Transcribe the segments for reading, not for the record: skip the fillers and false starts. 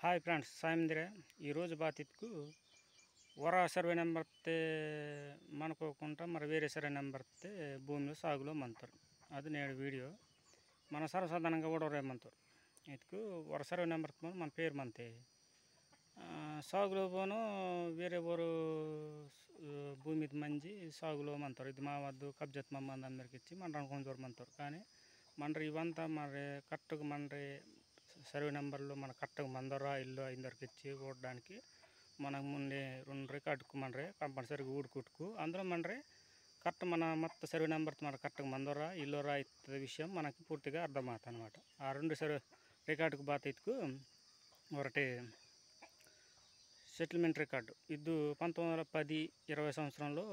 hi friends ಸಾಯಂದಿರೆ ఈరోజు బాతిత్కు వర survey నెంబర్తే మనకోకుండా మరి వేరే సర్వే నెంబర్తే భూమిలో సాగులో మంతారు అది నేడు వీడియో మన సర్వసాధారణంగా ఓడరే మంతారు ఇతకు వర సర్వే నెంబర్ మన పేరు మంతే సాగులో పోను వేరే ఊరు భూమి మంచి సాగులో మంతారు ఇది మా వద్దు కబ్జత్ మమ్మంది అందరికి ఇచ్చి మన కొంచెం దూరం మంతారు కానీ మన ఇవంతా మరి కరెక్ట్గా మన సర్వే నెంబర్లో మన కరెక్ట్గా మందరా ఇల్లు అందరికి ఇచ్చి ఓడడానికి మనకు ముందే 2 రికార్డుకు మనరే కంపల్సరీగా ఊడుకుట్టుకు అందులో మనరే కరెక్ట్ మన మొత్తం సర్వే నెంబర్ మన కరెక్ట్గా మందరా ఇల్లురా ఇత్త విషయం మనకి పూర్తిగా అర్థమవుతుంది అనమాట ఆ 2 సర్వే రికార్డుకు బాతిత్కు ఒకటి సెటిల్మెంట్ రికార్డు ఇది 1910-20 సంవత్సరంలో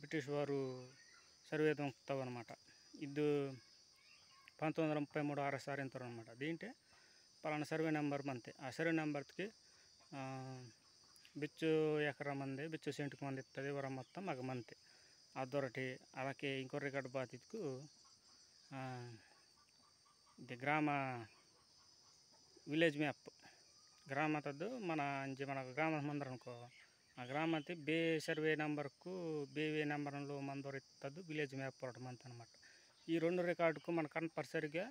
బ్రిటిష్ వారు సర్వే దొంగతావు అనమాట ఇది 1933 ఆర్ఎస్ఆర్ ఎంతో అనమాట దీంటే పలానా సర్వే నెంబర్ మంతే ఆ సర్వే నెంబర్కి బిచ్చు ఎకరా మంది బిచ్చు సెంటుకు మంది ఇస్తుంది వరం మొత్తం మాకు మంతే అదొరటి అలాగే ఇంకో రికార్డు బాధితుకు ఇది గ్రామ విలేజ్ మ్యాప్ గ్రామతದ್ದು మన గ్రామ మందర అనుకో ఆ గ్రామతి బే సర్వే నెంబర్కు బేవే నెంబర్లో మందర ఇస్తుంది విలేజ్ మ్యాప్ పొరటం అంత అనమాట ఈ 2 రికార్డుకు మన కంపల్సరిగా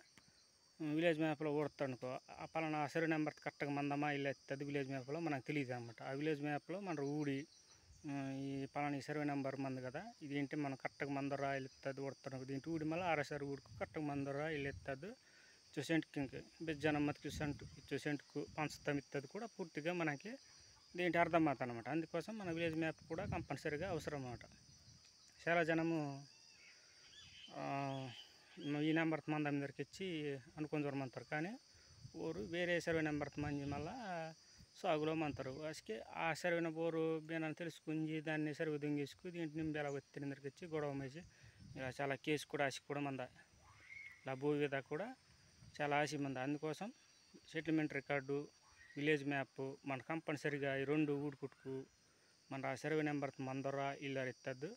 విలేజ్ మ్యాప్లో ఓడుతానుకో ఆ పలానా సర్వే నెంబర్ కరెక్ట్గా మందమా ఇల్లు ఎత్తుంది విలేజ్ మ్యాప్లో మనకు తెలియదు అనమాట ఆ విలేజ్ మ్యాప్లో మన ఊడి ఈ పలానా సర్వే నెంబర్ మంది కదా ఇదేంటి మనం కరెక్ట్గా మందరా ఇల్లు ఎత్తుంది ఓడుతాను దీంటి ఊడి మళ్ళీ ఆర్ఎస్ఆర్ ఊడికి కరెక్ట్గా మందరా ఇల్లు ఎత్తుంది చూసెంట్కి జనమ్మతికి చూసెంట్కు పంచుతాం ఇస్తుంది కూడా పూర్తిగా మనకి దీంటి అర్థమవుతుంది అనమాట అందుకోసం మన విలేజ్ మ్యాప్ కూడా కంపల్సరీగా అవసరం అన్నమాట చాలా జనము ఈ నెంబర్ మంది అందరికి ఇచ్చి అనుకొని దూరమంటారు కానీ ఊరు వేరే సర్వే నెంబర్ మంది మళ్ళీ సాగులో మంతారు అసలు ఆ సర్వే ఊరు బేనని తెలుసుకుని దాన్ని సర్వే దొంగేసుకు దీంటి నింబి ఎలా వచ్చి అందరికి ఇచ్చి గొడవ వేసి ఇలా చాలా కేసు కూడా ఆశ కూడా మంద ఇలా భూ మీద కూడా చాలా ఆశ మంద అందుకోసం సెటిల్మెంట్ రికార్డు విలేజ్ మ్యాప్ మన కంపల్సరీగా ఈ 2 ఊడుకుట్టుకు మన సర్వే నెంబర్ మందరా ఇల్లు ఎత్తద్దు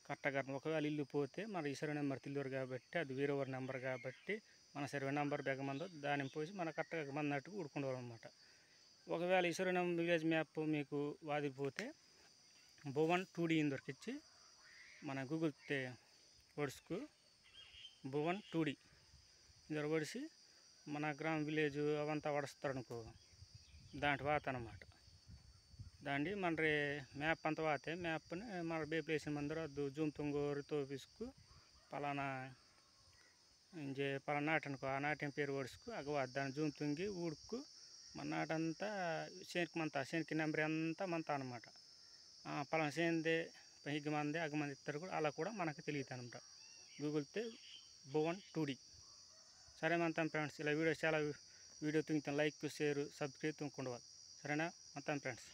కరెక్ట్గా ఒకవేళ ఇల్లు పోతే మన ఈ సర్వే నెంబర్ తెలియరు కాబట్టి అది వేరే వారి నెంబర్ కాబట్టి మన సర్వే నెంబర్ బెగమందో దాన్ని పోసి మన కరెక్ట్గా మందట్టుకు ఊడుకుంటారు అనమాట ఒకవేళ ఈ సర్వే నెంబర్ విలేజ్ మ్యాప్ మీకు వాదిపోతే భువన్ 2D దొరికిచ్చి మన గూగుల్ పే వర్డ్స్కు భువన్ 2D ఇందులో వడిసి మన గ్రామ విలేజ్ అవంతా వడుస్తారనుకో దాంట్ వాత అనమాట దాండి మన మ్యాప్ అంత వాతే మ్యాప్ని మన బే ప్లేస్ మందర జూమ్ తొంగోరు తోపిసుకు పలానా ఇంజే పలానా నాటు అనుకో ఆ నాటిన పేరు వడుసుకు అగవా దాన్ని జూమ్ తొంగి ఊడుకు మన నాటంతా శనికి మంత శనికి నెంబర్ అంతా మంత అనమాట పలానా సేందే హిగ్గు మంది అగమంది ఇస్తారు కూడా అలా కూడా మనకు తెలియదు అనమాట గూగుల్ పే భువన్ 2D సరే మంతాం ఫ్రెండ్స్ ఇలా వీడియో చాలా వీడియో తుంగుతాం లైక్ షేర్ సబ్స్క్రైబ్ తుంకుండవాలి సరేనా మంతాం ఫ్రెండ్స్